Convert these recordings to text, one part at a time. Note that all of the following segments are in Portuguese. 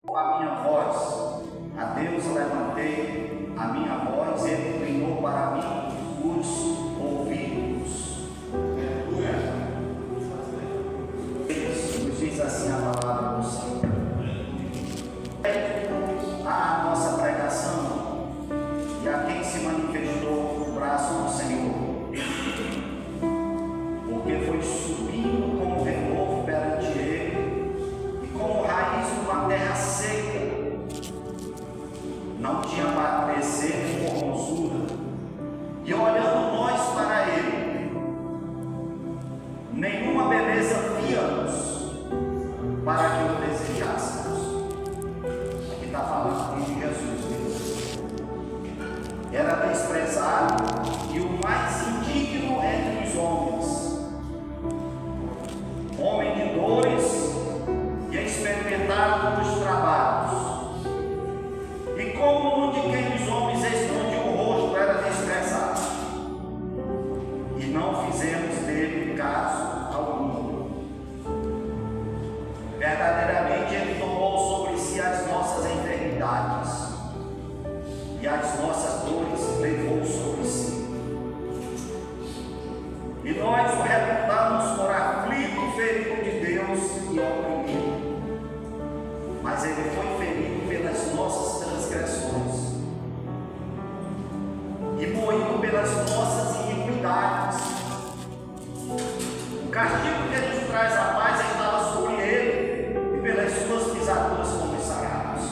A minha voz, a Deus levantei a minha voz, Ele inclinou para mim os ouvidos. Nos diz assim a palavra do Senhor. A nossa pregação e a quem se manifestou o braço do Senhor, porque foi subindo como renovo perante Ele e como raiz numa terra seca. Não tinha parecer de formosura, e olhando nós para Ele, nenhuma beleza víamos para que o desejássemos. Aqui está falando de Jesus. Era desprezado e o mais indigno entre os homens, homem de dores e experimentado nos trabalhos. E como um de quem os homens escondiam o rosto, era desprezado, e não fizemos dele caso algum. Verdadeiramente Ele tomou sobre si as nossas enfermidades, e as nossas dores levou sobre si. E nós o reputamos por aflito, ferido de Deus e oprimido. Mas Ele foi ferido pelas nossas transgressões e moído pelas nossas iniquidades. O castigo que nos traz a paz estava sobre Ele, e pelas suas pisaduras fomos sarados.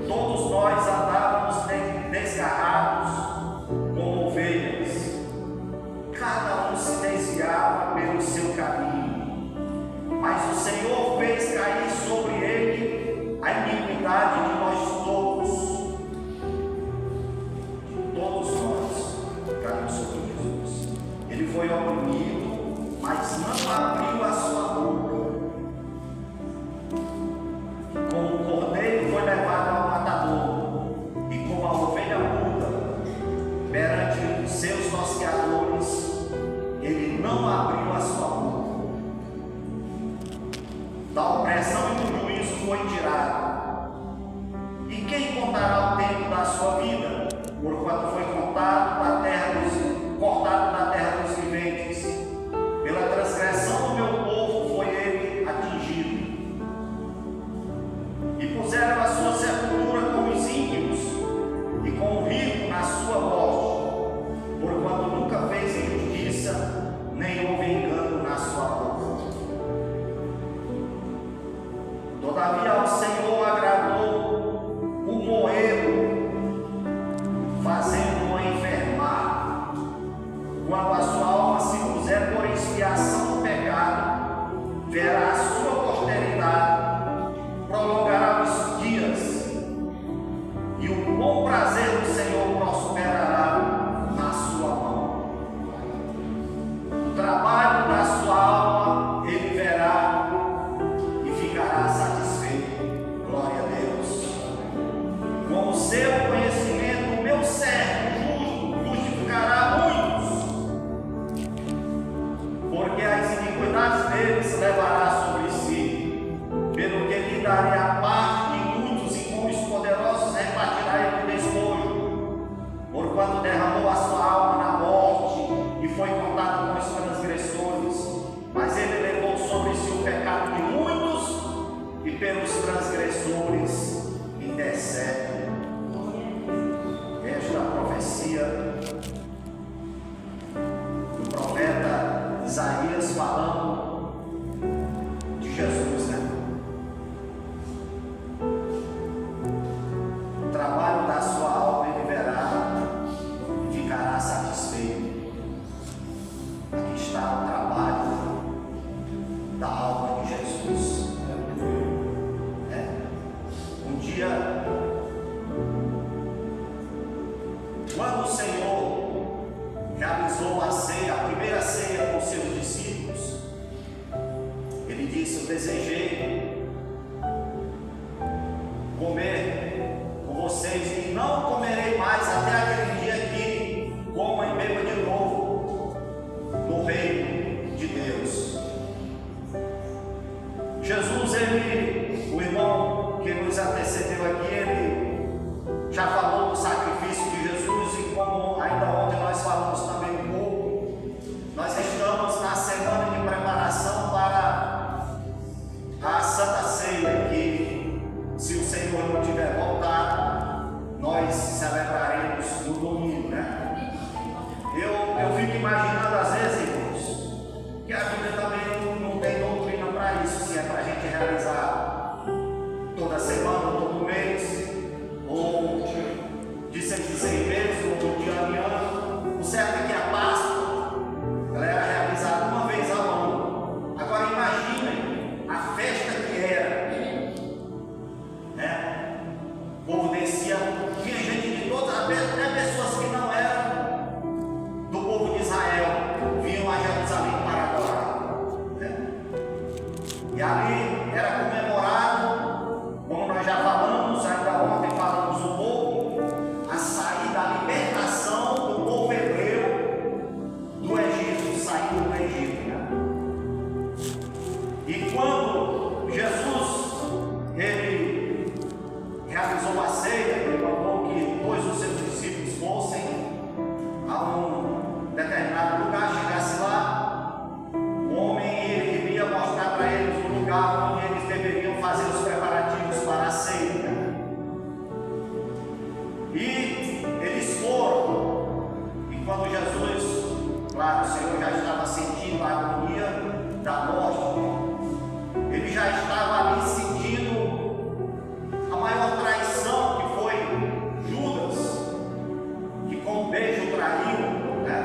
Todos nós andávamos desgarrados como ovelhas, cada um se desviava pelo seu caminho. Mas o Senhor fez cair sobre ele a iniquidade de nós todos. Todos nós caímos sobre Jesus. Ele foi oprimido, mas não abriu a sua boca. Como o cordeiro foi levado ao matador, e como a ovelha muda perante os seus tosqueadores, ele não abriu a sua boca. Da opressão e do juízo foi tirado. E quem contará o tempo da sua vida? Porquanto foi cortado da terra dos viventes. Pela transgressão do meu povo foi ele atingido. E puseram a sua sepultura com os ímpios e com o rico na sua morte. Porquanto nunca fez injustiça, nem houve engano na sua boca. Todavia ao Senhor agradou o moê-lo, fazendo-o enfermar. Quando a sua alma se puser por expiação do pecado, verá a sua posteridade, prolongará os dias, e o bom prazer do Senhor prosperará na sua mão. O trabalho da sua alma ele verá e ficará satisfeito. Glória a Deus. Com o seu conhecimento, o meu servo justo justificará muitos, porque as iniquidades deles levará sobre si, pelo que lhe darei a parte de muitos, e com os poderosos repartirá ele o despojo. Porquanto derramou a sua alma na morte e foi contado com os transgressores, mas ele levou sobre si o pecado de muitos, e pelos transgressores intercede. Esta profecia do profeta Isaías falando de Jesus, né? O trabalho da sua alma ele verá e ficará satisfeito. Aqui está o trabalho da alma de Jesus. Um dia, quando o Senhor realizou a ceia, a primeira ceia com seus discípulos, Ele disse: eu desejei comer com vocês, e não comerei mais até aquele dia que coma e beba de novo no reino de Deus. Jesus, ele era comemorado, como nós já falamos, ainda ontem falamos um pouco, a saída, a libertação do povo hebreu do Egito, saindo do Egito, né? E quando Jesus, ele realizou a ceia, ele mandou que dois dos seus discípulos fossem a um determinado lugar, chegasse lá, o homem ele iria mostrar para eles o lugar onde eles deveriam fazer os preparativos para a ceia. E eles foram, e quando Jesus, claro, o Senhor já estava sentindo a agonia da morte, ele já estava ali sentindo a maior traição, que foi Judas, que com um beijo traiu, né?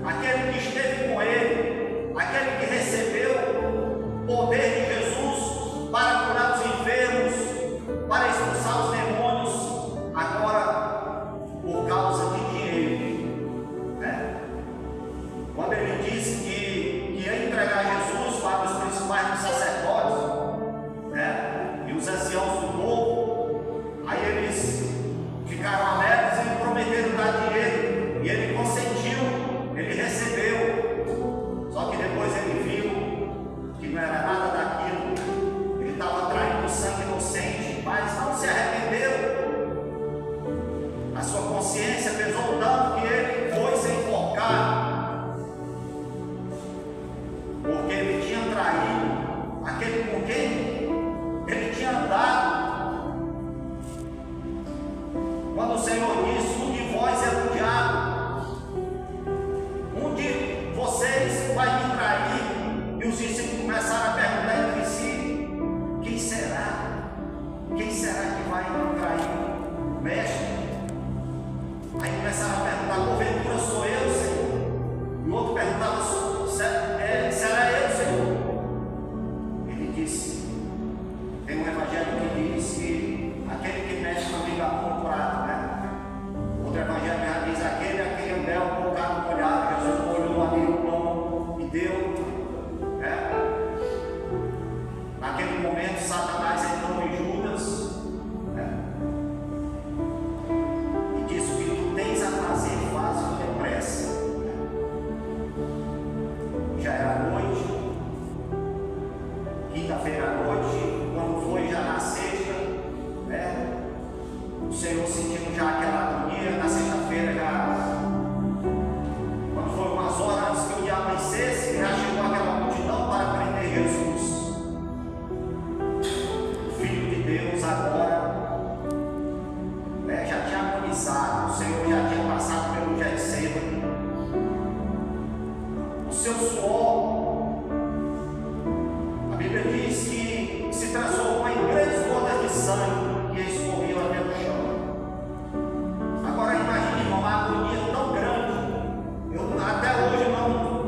Aquele que esteve com ele, aquele que recebeu o poder de Jesus para curar os enfermos, para expulsar os demônios, agora por causa de dinheiro, né? Quando ele disse que ia entregar Jesus para os principais dos sacerdotes, né? E os anciãos do povo, aí eles ficaram alegres e prometeram dar dinheiro, e ele consentiu, ele recebeu, só que depois ele viu que não era nada daquilo, ele estava traindo sangue inocente, mas não se arrependeu. A sua consciência pesou tanto que ele foi se enforcar, porque ele tinha traído aquele com quem ele tinha andado. Quando o Senhor disse: um de vós é o diabo, um de vocês vai me trair, e os discípulos começaram a perguntar entre si: quem será? Quem será que vai me trair? Mestre? Aí começaram a perguntar: porventura sou eu, Senhor? E o outro perguntava: será eu, Senhor? Ele disse, tem um evangelho que diz que aquele que mexe no bigato no prato, né? Outro evangelho já diz aquele a quem o mel colocado no molhado. Jesus molhou ali o pão e deu, né? Naquele momento Satanás entrou em Judas, né? E disse: o que tu tens a fazer, faz depressa. Já era noite, quinta-feira à noite, quando foi já na sexta, né? O Senhor sentindo já aquela agonia, na sexta-feira já, quando foi umas horas antes que o dia amanhecesse, já chegou aquela multidão para prender Jesus. O Filho de Deus agora, né, já tinha agonizado, o Senhor já tinha passado pelo Getsemane. O seu suor, a Bíblia diz que se transformou em grandes gotas de sangue que escorriam até o chão. Agora imagine uma agonia tão grande. Eu até hoje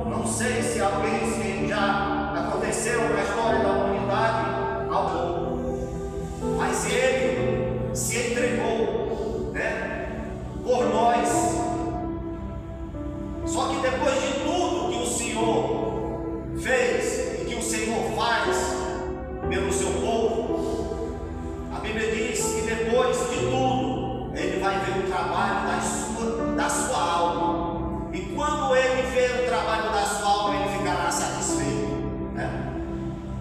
não sei se alguém, se já aconteceu na história da humanidade algo, mas ele se entregou, né, por nós. Só que depois de tudo que o Senhor fez e que o Senhor faz pelo seu povo, a Bíblia diz que depois de tudo ele vai ver o trabalho da sua alma, e quando ele vê o trabalho da sua alma, ele ficará satisfeito, né?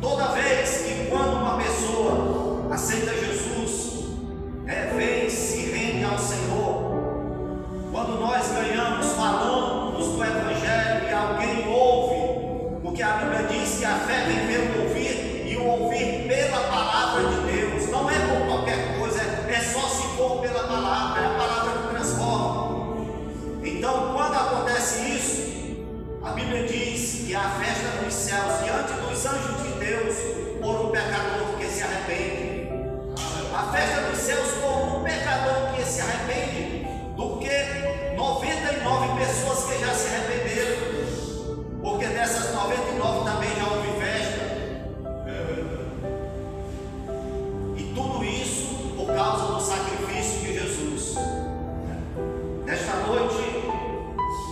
Toda vez que quando uma pessoa aceita Jesus, vem, se rende ao Senhor, quando nós ganhamos falando do Evangelho e alguém ouve, porque a Bíblia diz que a fé vem pelo ouvir, e o ouvir pela palavra de Deus, não é por qualquer coisa, é só se for pela palavra, é a palavra que transforma. Então, quando acontece isso, a Bíblia diz que há festa nos céus diante dos anjos de Deus por um pecador que se arrepende. A festa dos céus por um pecador que se arrepende, do que 99 pessoas que já se arrependeram, porque dessas 99 também já houve festa. E tudo isso por causa do sacrifício de Jesus. Nesta noite,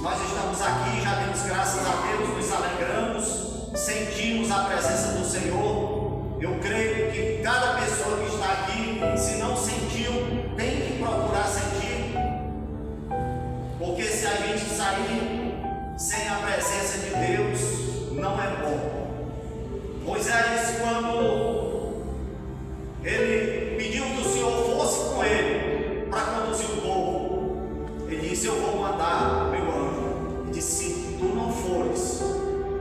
nós estamos aqui, já demos graças a Deus, nos alegramos, sentimos a presença do Senhor. Eu creio se não sentiu, tem que procurar sentir, porque se a gente sair sem a presença de Deus, não é bom. Moisés, quando ele pediu que o Senhor fosse com ele para conduzir o povo, ele disse: eu vou mandar meu anjo. Ele disse: se tu não fores,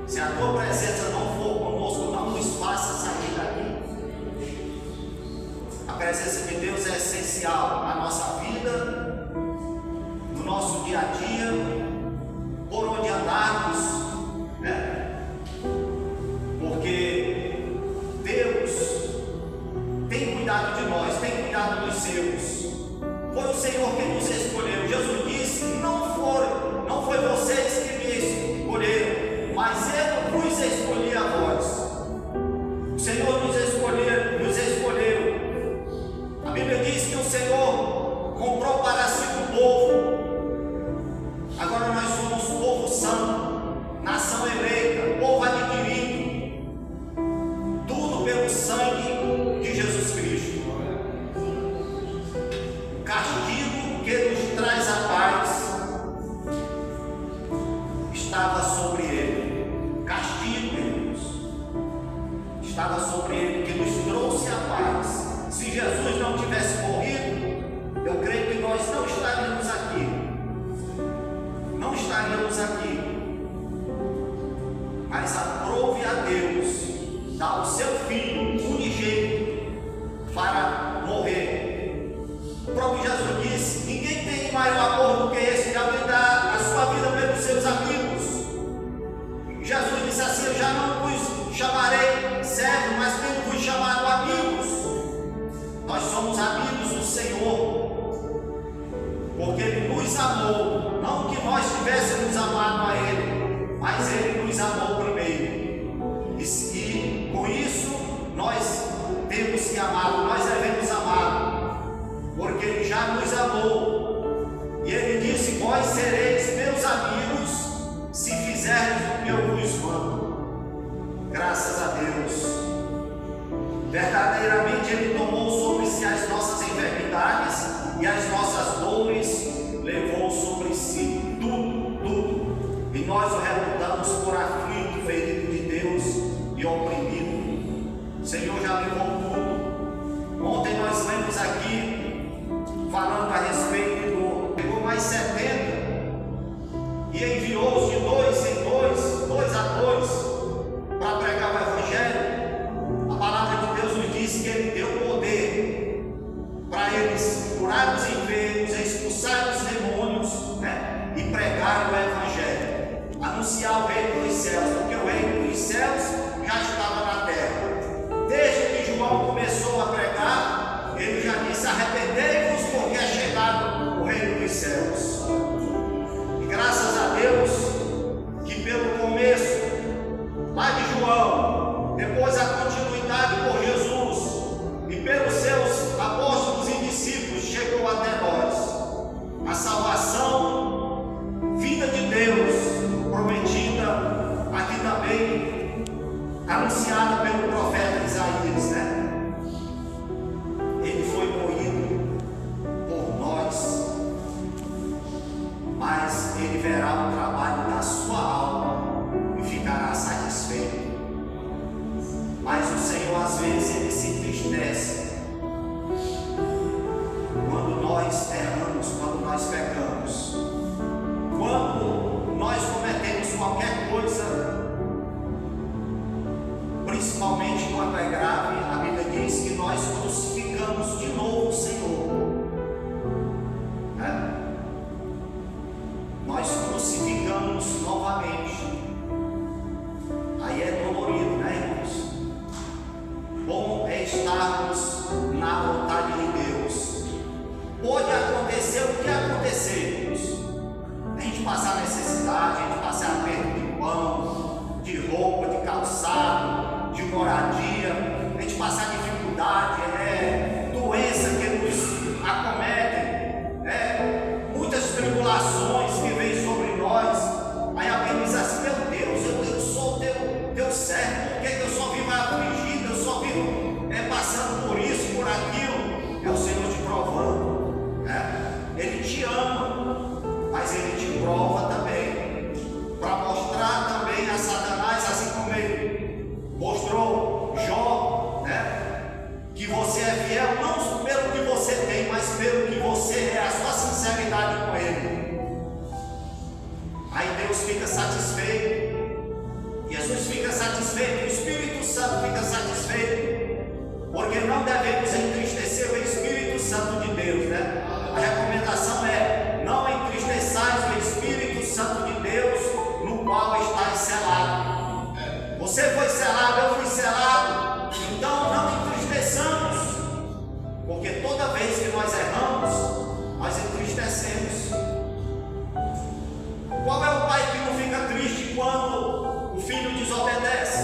se a tua presença não for conosco, não nos faça sair daqui. A presença de Deus é essencial na nossa vida, no nosso dia a dia, por onde andarmos, né? Porque Deus tem cuidado de nós, tem cuidado dos seus. Foi o Senhor que nos escolheu. Jesus disse: não foi vocês que me escolheram, mas eu vos escolhi a vós. O Senhor nos escolheu. A Bíblia diz que o Senhor comprou para si o povo. Agora nós somos povo santo, nação eleita, povo adquirido, tudo pelo sangue de Jesus Cristo. O castigo que nos traz a paz estava sobre ele. Castigo, irmãos, estava sobre ele, que nos trouxe a paz. Se Jesus não tivesse morrido, eu creio que nós não estaríamos aqui. Não estaríamos aqui. Mas aprove a Deus dar o seu Filho unigênito para morrer. O próprio Jesus disse: ninguém tem maior amor do que esse, de alguém dar a sua vida pelos seus amigos. Jesus disse assim: eu já não vos chamarei servos, mas tenho vos chamado amigos. Nós somos amigos do Senhor, porque Ele nos amou, não que nós tivéssemos amado a Ele, mas Ele nos amou primeiro, e com isso nós temos que amá-lo, nós devemos amá-lo, porque Ele já nos amou, e Ele disse: vós sereis meus amigos, se fizerdes o que eu vos mando. Graças a Deus. Verdadeiramente Ele tomou sobre si as nossas enfermidades e as nossas dores levou sobre si, tudo. E nós o reputamos por aflito, ferido de Deus e oprimido. O Senhor já levou tudo. Ontem nós lemos aqui, falando a respeito do... Pegou mais 70 e enviou-os de dois em dois a dois, para pregar o Evangelho. A palavra de Deus nos diz que Ele deu poder para eles curar os enfermos, expulsar os demônios, né? E pregar o Evangelho, anunciar o reino dos céus, porque o reino dos céus já estava na terra. Desde que João começou a pregar, ele já disse: arrependei-vos, porque é chegado o reino dos céus. E graças a Deus que pelo começo lá de João, depois a continuidade por Jesus e pelos seus apóstolos e discípulos, chegou até nós a salvação, vida de Deus prometida aqui também, anunciada pelo profeta Isaías, né? Ele foi moído por nós, mas ele verá o trabalho da sua alma e ficará satisfeito. Mas o Senhor às vezes Ele se entristece quando nós erramos, quando nós pecamos, quando nós cometemos qualquer coisa, principalmente quando é grave. A Bíblia diz que nós crucificamos de novo o Senhor, né? Nós crucificamos novamente. Aí é dolorido, né, irmãos? Bom é estarmos na vontade de Deus. Pode acontecer o que acontecer, irmãos. A gente passar necessidade, a gente passar aperto de pão, de roupa, de calçado, de moradia, a gente passar dificuldade, doença que nos acometem, muitas tribulações que vêm sobre nós. Aí alguém diz assim: meu Deus, eu sou teu servo, por que eu só vivo afligido, eu só vivo passando por isso, por aquilo? Eu porque toda vez que nós erramos, nós entristecemos. Qual é o pai que não fica triste quando o filho desobedece?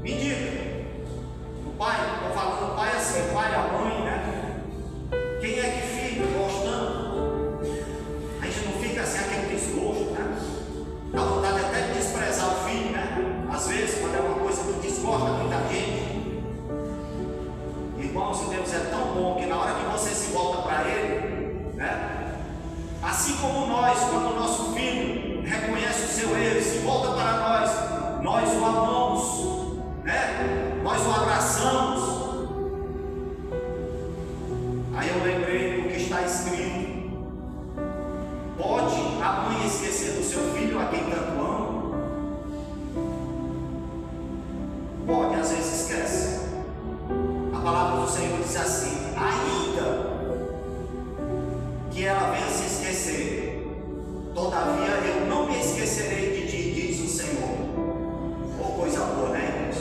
Me diga. O pai, estou falando pai assim, o pai, a mãe, né? Quem é que fica gostando? A gente não fica assim, aquele desgosto, né? Dá vontade até de desprezar o filho, né? Às vezes, quando é uma coisa que desgosta muita gente. Irmãos, Deus é tão bom que na hora que você se volta para Ele, né? Assim como nós, quando o nosso filho reconhece o seu erro, se volta para nós o amamos, né? Nós o abraçamos. Aí eu lembrei do que está escrito: pode a mãe esquecer do seu filho a quem tanto ama? Pode, às vezes esquece. A palavra do Senhor diz assim: ainda que ela venha se esquecer, todavia eu não me esquecerei de ti, diz o Senhor. Oh, coisa boa, né, irmãos?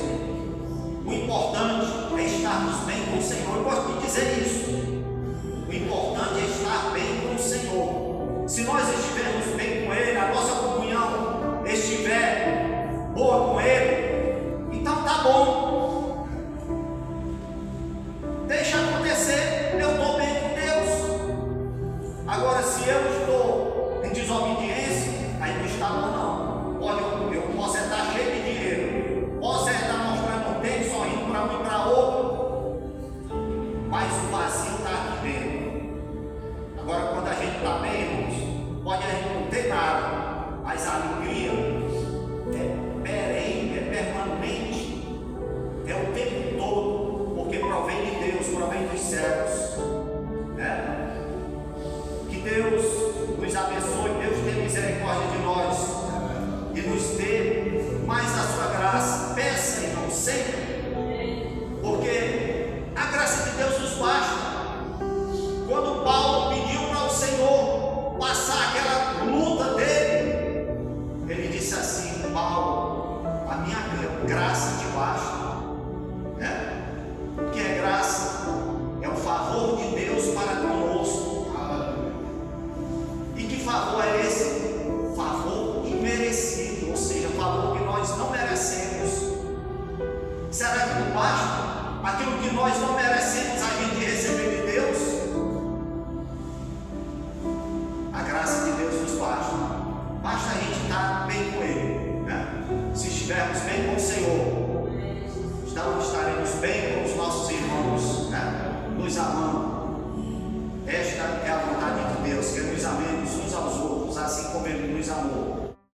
O importante é estarmos bem com o Senhor. Eu gosto de dizer isso. O importante é estar bem com o Senhor. Se nós estivermos bem com Ele, a nossa comunhão estiver boa com Ele, então tá bom. Deixa acontecer, eu estou bem com Deus. Agora, se eu estou em desobediência, aí não está bom não. Olha, eu posso estar cheio de dinheiro, posso estar mostrando um tempo, sorrindo para um e para outro, mas o vazio está aqui dentro. Agora, quando a gente está bem, irmãos, pode a gente não ter nada, mas a alegria é perene, é permanente, é o tempo todo, porque provém de Deus, provém dos céus, né? Que Deus nos abençoe, Deus tenha misericórdia de nós e nos dê mais a sua graça. Peça, irmão, sempre, porque a graça de Deus nos basta. Quando Paulo pediu para o Senhor passar aquela luta dele, ele disse assim: Paulo, a minha graça te basta, né? O que é graça? É o favor de Deus para conosco. E que favor é esse? Favor imerecido, ou seja, favor que nós não merecemos. Será que não basta aquilo que nós não merecemos a gente receber de Deus? A graça de Deus nos basta. Basta a gente estar bem com Ele, né? Se estivermos bem com o Senhor, então estaremos bem com os nossos irmãos, né? Nos amando. Esta é a vontade de Deus, que nos amemos uns aos outros, assim como Ele nos amou.